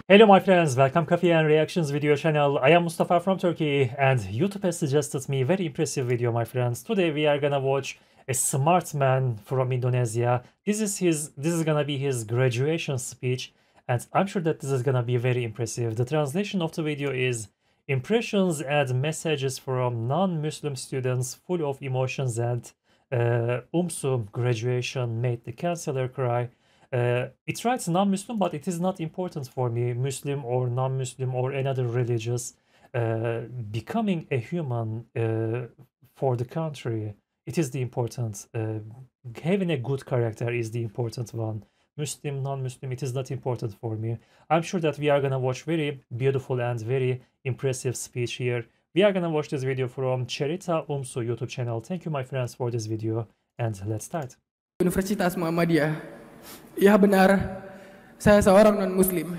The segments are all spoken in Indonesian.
Hello my friends, welcome Coffee and Reactions video channel. I am Mustafa from Turkey and YouTube has suggested me very impressive video my friends. Today we are gonna watch a smart man from Indonesia. This is gonna be his graduation speech and I'm sure that this is gonna be very impressive. The translation of the video is impressions and messages from non-Muslim students full of emotions and UMSU graduation made the counselor cry. It writes non-Muslim, but it is not important for me, Muslim or non-Muslim or another religious. Becoming a human for the country, it is the important. Having a good character is the important one. Muslim, non-Muslim, it is not important for me. I'm sure that we are gonna watch very beautiful and very impressive speech here. We are gonna watch this video from Cerita UMSU YouTube channel. Thank you, my friends, for this video, and let's start. Universitas Muhammadiyah. Ya benar, saya seorang non-muslim.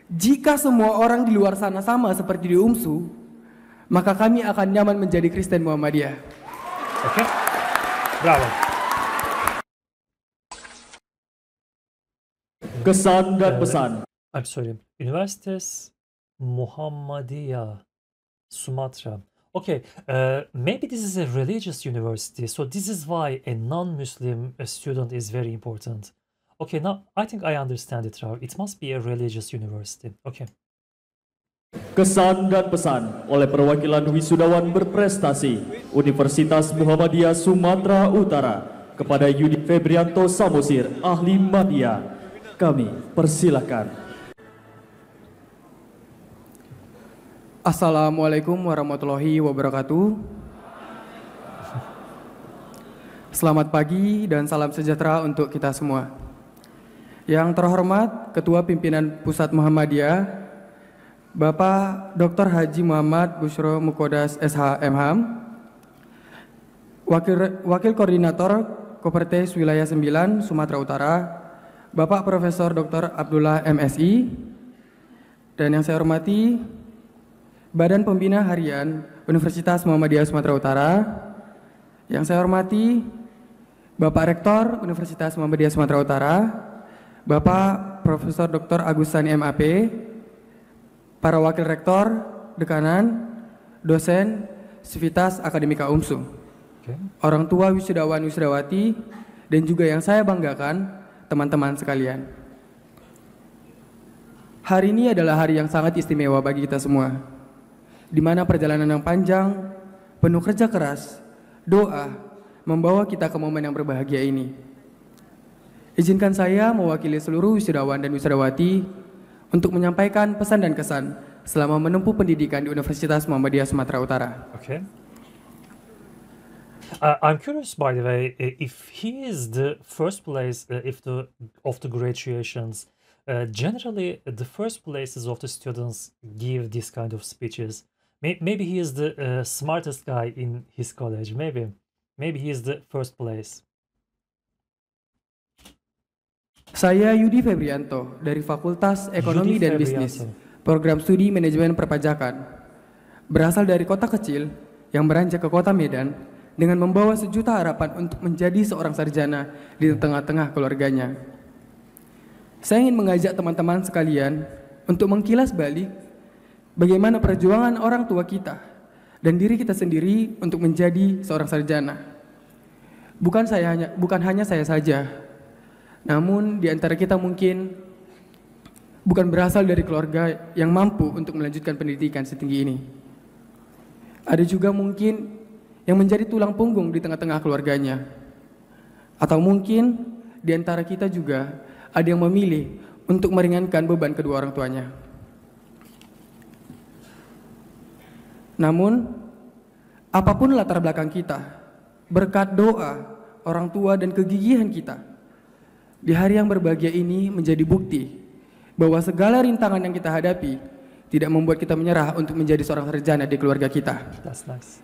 Jika semua orang di luar sana sama seperti di UMSU, maka kami akan nyaman menjadi Kristen Muhammadiyah. Oke, bravo. Kesan dan pesan. I'm sorry, Universitas Muhammadiyah, Sumatra. Okay, maybe this is a religious university, so this is why a non-Muslim student is very important. Okay, now I think I understand it, Rav. It must be a religious university. Okay. Kesan dan pesan oleh perwakilan wisudawan berprestasi Universitas Muhammadiyah Sumatera Utara kepada Yudi Febrianto Samosir, ahli media. Kami persilakan. Assalamualaikum warahmatullahi wabarakatuh. Selamat pagi dan salam sejahtera untuk kita semua. Yang terhormat Ketua Pimpinan Pusat Muhammadiyah, Bapak Dr. Haji Muhammad Bushro Mukodas SH.M.Ham, Wakil Koordinator Kopertes Wilayah 9 Sumatera Utara, Bapak Profesor Dr. Abdullah MSI, dan yang saya hormati Badan Pembina Harian Universitas Muhammadiyah Sumatera Utara, yang saya hormati Bapak Rektor Universitas Muhammadiyah Sumatera Utara, Bapak Profesor Dr. Agusani MAP, para Wakil Rektor, Dekanan, Dosen, Sivitas Akademika UMSU, orang tua wisudawan wisudawati, dan juga yang saya banggakan, teman-teman sekalian. Hari ini adalah hari yang sangat istimewa bagi kita semua, di mana perjalanan yang panjang, penuh kerja keras, doa, membawa kita ke momen yang berbahagia ini. Izinkan saya mewakili seluruh wisudawan dan wisudawati untuk menyampaikan pesan dan kesan selama menempuh pendidikan di Universitas Muhammadiyah Sumatera Utara. Okay. I'm curious, by the way, if he is the first place, of the graduations. Generally, the first places of the students give this kind of speeches. Maybe he is the smartest guy in his college. Maybe he is the first place. Saya Yudi Febrianto dari Fakultas Ekonomi dan Bisnis, Program Studi Manajemen Perpajakan. Berasal dari kota kecil yang beranjak ke kota Medan dengan membawa sejuta harapan untuk menjadi seorang sarjana di tengah-tengah keluarganya. Saya ingin mengajak teman-teman sekalian untuk mengkilas balik bagaimana perjuangan orang tua kita dan diri kita sendiri untuk menjadi seorang sarjana. Bukan hanya saya saja, namun di antara kita mungkin bukan berasal dari keluarga yang mampu untuk melanjutkan pendidikan setinggi ini. Ada juga mungkin yang menjadi tulang punggung di tengah-tengah keluarganya. Atau mungkin di antara kita juga ada yang memilih untuk meringankan beban kedua orang tuanya. Namun, apapun latar belakang kita, berkat doa, orang tua dan kegigihan kita, di hari yang berbahagia ini menjadi bukti bahwa segala rintangan yang kita hadapi tidak membuat kita menyerah untuk menjadi seorang sarjana di keluarga kita. That's nice.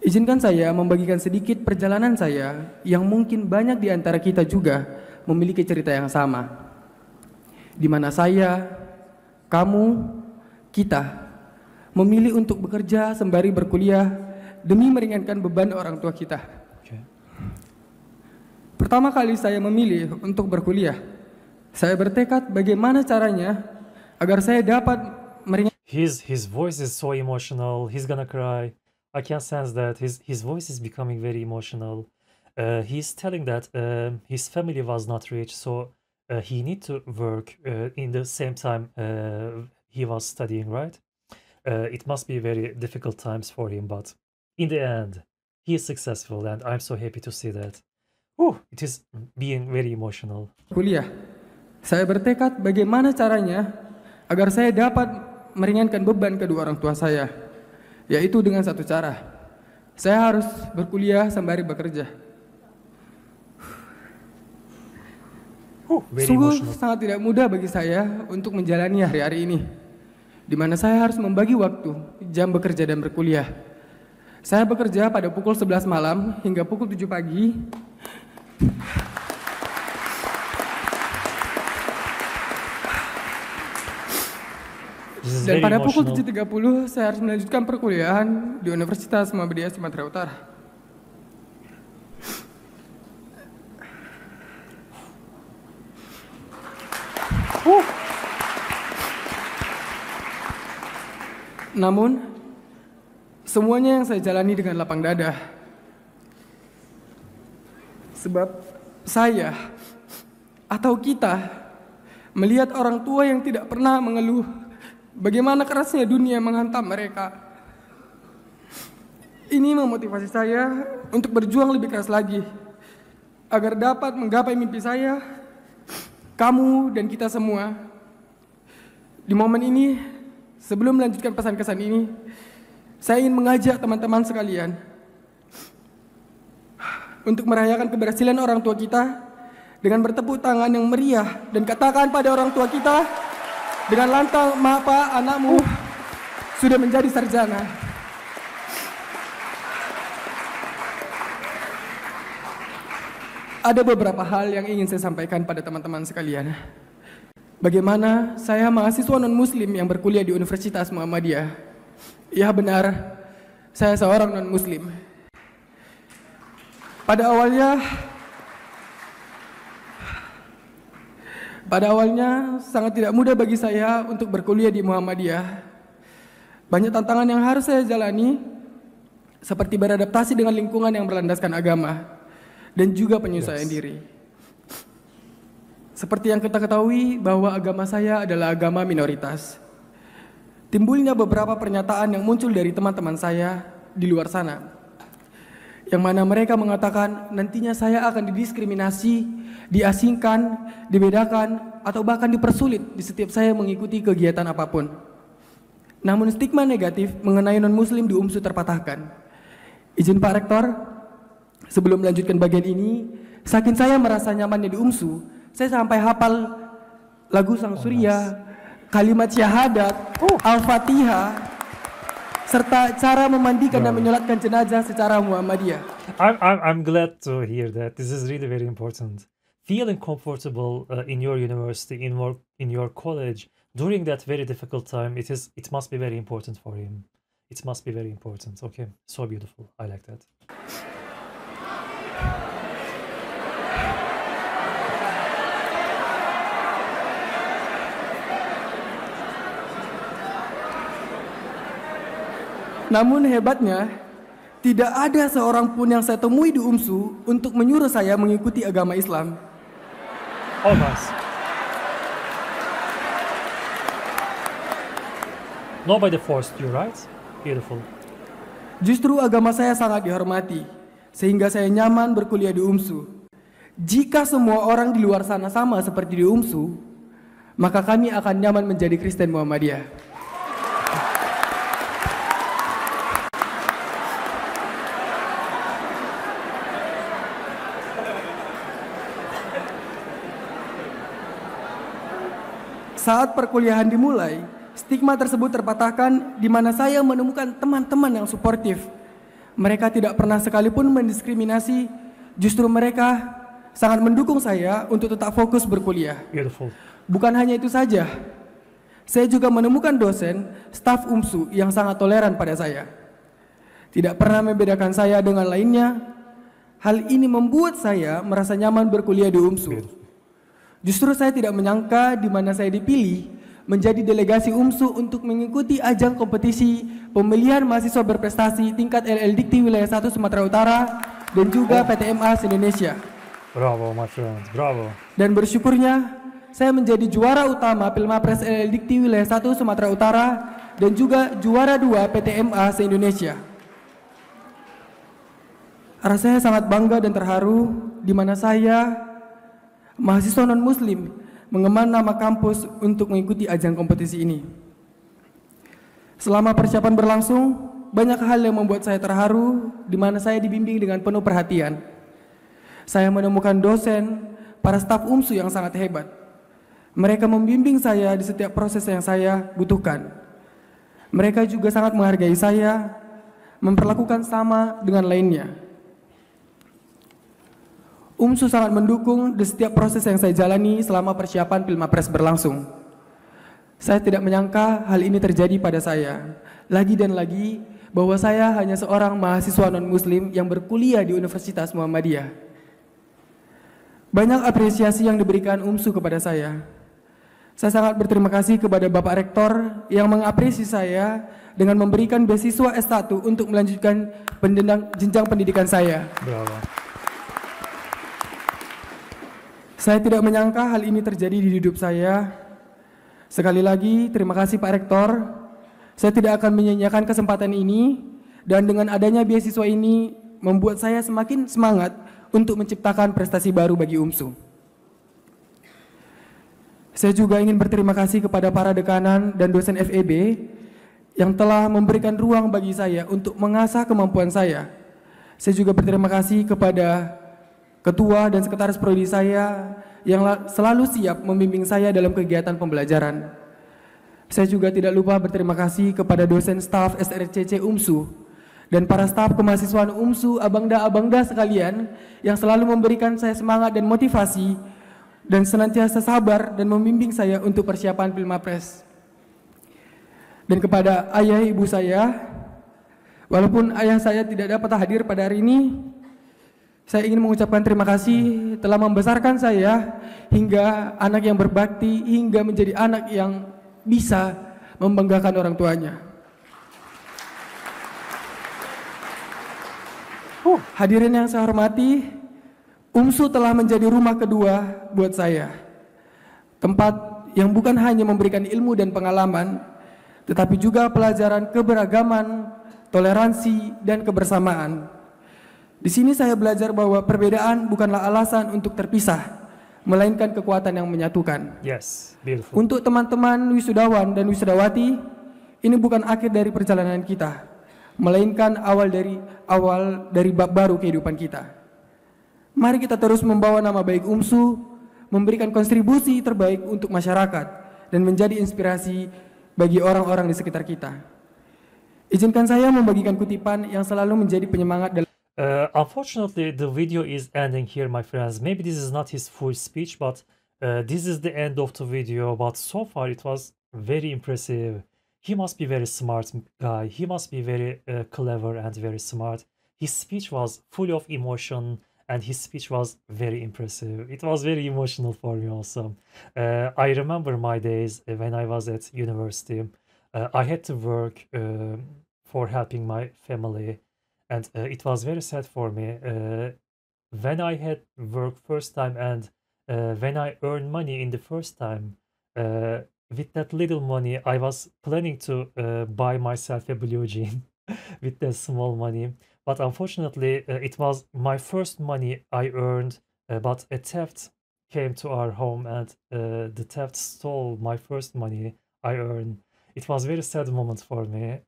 Izinkan saya membagikan sedikit perjalanan saya yang mungkin banyak di antara kita juga memiliki cerita yang sama. Di mana saya, kamu, kita memilih untuk bekerja sembari berkuliah demi meringankan beban orang tua kita. Pertama kali saya memilih untuk berkuliah, saya bertekad bagaimana caranya agar saya dapat meringankan. His voice is so emotional. He's gonna cry. I can sense that his voice is becoming very emotional. He's telling that his family was not rich, so he need to work in the same time he was studying, right? It must be very difficult times for him, but in the end, he is successful, and I'm so happy to see that. It is being very emotional. Kuliah. Saya bertekad bagaimana caranya agar saya dapat meringankan beban kedua orang tua saya, yaitu dengan satu cara. Saya harus berkuliah sembari bekerja. Sungguh sangat tidak mudah bagi saya untuk menjalani hari-hari ini, di mana saya harus membagi waktu jam bekerja dan berkuliah. Saya bekerja pada pukul 11 malam hingga pukul 7 pagi. Dan pada pukul 7.30 saya harus melanjutkan perkuliahan di Universitas Muhammadiyah Sumatera Utara. Namun, semuanya yang saya jalani dengan lapang dada. Sebab saya atau kita melihat orang tua yang tidak pernah mengeluh bagaimana kerasnya dunia menghantam mereka. Ini memotivasi saya untuk berjuang lebih keras lagi agar dapat menggapai mimpi saya, kamu dan kita semua. Di momen ini, sebelum melanjutkan pesan kesan ini, saya ingin mengajak teman-teman sekalian untuk merayakan keberhasilan orang tua kita dengan bertepuk tangan yang meriah dan katakan pada orang tua kita dengan lantang, "Maaf Pak, anakmu sudah menjadi sarjana." Ada beberapa hal yang ingin saya sampaikan pada teman-teman sekalian. Bagaimana saya mahasiswa non-muslim yang berkuliah di Universitas Muhammadiyah. Ya benar, saya seorang non-muslim. Pada awalnya sangat tidak mudah bagi saya untuk berkuliah di Muhammadiyah. Banyak tantangan yang harus saya jalani, seperti beradaptasi dengan lingkungan yang berlandaskan agama dan juga penyesuaian diri. Seperti yang kita ketahui bahwa agama saya adalah agama minoritas. Timbulnya beberapa pernyataan yang muncul dari teman-teman saya di luar sana, yang mana mereka mengatakan nantinya saya akan didiskriminasi, diasingkan, dibedakan, atau bahkan dipersulit di setiap saya mengikuti kegiatan apapun. Namun stigma negatif mengenai non-muslim di UMSU terpatahkan. Izin Pak Rektor, sebelum melanjutkan bagian ini, saking saya merasa nyamannya di UMSU, saya sampai hafal lagu Sang Surya, kalimat syahadat, Al-Fatihah, serta cara memandikan dan menyolatkan jenazah secara Muhammadiyah. I'm glad to hear that. This is really very important. Feeling comfortable in your university, in your college during that very difficult time, it must be very important for him. It must be very important. Okay, so beautiful. I like that. Namun hebatnya, tidak ada seorang pun yang saya temui di UMSU untuk menyuruh saya mengikuti agama Islam. Oh, nice. Nobody forced you, right? Beautiful. Justru agama saya sangat dihormati, sehingga saya nyaman berkuliah di UMSU. Jika semua orang di luar sana sama seperti di UMSU, maka kami akan nyaman menjadi Kristen Muhammadiyah. Saat perkuliahan dimulai, stigma tersebut terpatahkan di mana saya menemukan teman-teman yang suportif. Mereka tidak pernah sekalipun mendiskriminasi, justru mereka sangat mendukung saya untuk tetap fokus berkuliah. Beautiful. Bukan hanya itu saja, saya juga menemukan dosen, staf UMSU yang sangat toleran pada saya. Tidak pernah membedakan saya dengan lainnya. Hal ini membuat saya merasa nyaman berkuliah di UMSU. Justru saya tidak menyangka di mana saya dipilih menjadi delegasi UMSU untuk mengikuti ajang kompetisi pemilihan mahasiswa berprestasi tingkat LL Dikti Wilayah 1 Sumatera Utara dan juga PTMA se-Indonesia. Bravo, my friend, bravo. Dan bersyukurnya, saya menjadi juara utama Pilmapres LL Dikti Wilayah 1 Sumatera Utara dan juga juara 2 PTMA se-Indonesia. Rasanya sangat bangga dan terharu di mana saya, mahasiswa non-muslim, mengemban nama kampus untuk mengikuti ajang kompetisi ini. Selama persiapan berlangsung, banyak hal yang membuat saya terharu di mana saya dibimbing dengan penuh perhatian. Saya menemukan dosen, para staf UMSU yang sangat hebat. Mereka membimbing saya di setiap proses yang saya butuhkan. Mereka juga sangat menghargai saya, memperlakukan sama dengan lainnya. UMSU sangat mendukung di setiap proses yang saya jalani selama persiapan Pilmapres berlangsung. Saya tidak menyangka hal ini terjadi pada saya. Lagi dan lagi, bahwa saya hanya seorang mahasiswa non-muslim yang berkuliah di Universitas Muhammadiyah. Banyak apresiasi yang diberikan UMSU kepada saya. Saya sangat berterima kasih kepada Bapak Rektor yang mengapresiasi saya dengan memberikan beasiswa S1 untuk melanjutkan jenjang pendidikan saya. Bravo. Saya tidak menyangka hal ini terjadi di hidup saya. Sekali lagi, terima kasih Pak Rektor. Saya tidak akan menyia-nyiakan kesempatan ini, dan dengan adanya beasiswa ini membuat saya semakin semangat untuk menciptakan prestasi baru bagi UMSU. Saya juga ingin berterima kasih kepada para dekanan dan dosen FEB yang telah memberikan ruang bagi saya untuk mengasah kemampuan saya. Saya juga berterima kasih kepada Ketua dan Sekretaris Prodi saya yang selalu siap membimbing saya dalam kegiatan pembelajaran. Saya juga tidak lupa berterima kasih kepada dosen staf SRCC UMSU dan para staf kemahasiswaan UMSU, abangda-abangda sekalian yang selalu memberikan saya semangat dan motivasi dan senantiasa sabar dan membimbing saya untuk persiapan Pilmapres. Dan kepada ayah ibu saya, walaupun ayah saya tidak dapat hadir pada hari ini, saya ingin mengucapkan terima kasih telah membesarkan saya hingga anak yang berbakti, hingga menjadi anak yang bisa membanggakan orang tuanya. Hadirin yang saya hormati, UMSU telah menjadi rumah kedua buat saya. Tempat yang bukan hanya memberikan ilmu dan pengalaman, tetapi juga pelajaran keberagaman, toleransi, dan kebersamaan. Di sini saya belajar bahwa perbedaan bukanlah alasan untuk terpisah, melainkan kekuatan yang menyatukan. Yes, beautiful. Untuk teman-teman wisudawan dan wisudawati, ini bukan akhir dari perjalanan kita, melainkan awal dari bab baru kehidupan kita. Mari kita terus membawa nama baik UMSU, memberikan kontribusi terbaik untuk masyarakat, dan menjadi inspirasi bagi orang-orang di sekitar kita. Izinkan saya membagikan kutipan yang selalu menjadi penyemangat dalam Unfortunately, the video is ending here, my friends. Maybe this is not his full speech, but this is the end of the video. But so far, it was very impressive. He must be very smart guy. He must be very clever and very smart. His speech was full of emotion, and his speech was very impressive. It was very emotional for me also. I remember my days when I was at university. I had to work for helping my family. And it was very sad for me when I had work first time, and when I earned money in the first time. With that little money, I was planning to buy myself a blue jean with that small money. But unfortunately, it was my first money I earned, but a theft came to our home, and the theft stole my first money I earned. It was a very sad moment for me.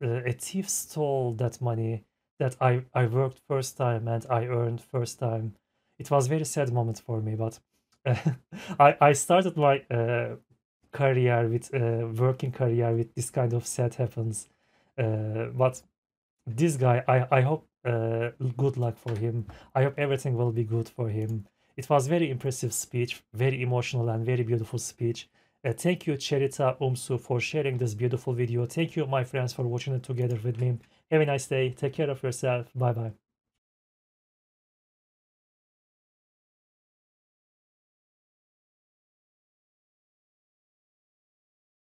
A thief stole that money that I worked first time and I earned first time. It was a very sad moment for me, but I started my career with working career with this kind of sad happens. But this guy, I hope good luck for him. I hope everything will be good for him. It was very impressive speech, very emotional and very beautiful speech. Thank you, Cherita UMSU, for sharing this beautiful video. Thank you, my friends, for watching it together with me. Have a nice day. Take care of yourself. Bye-bye.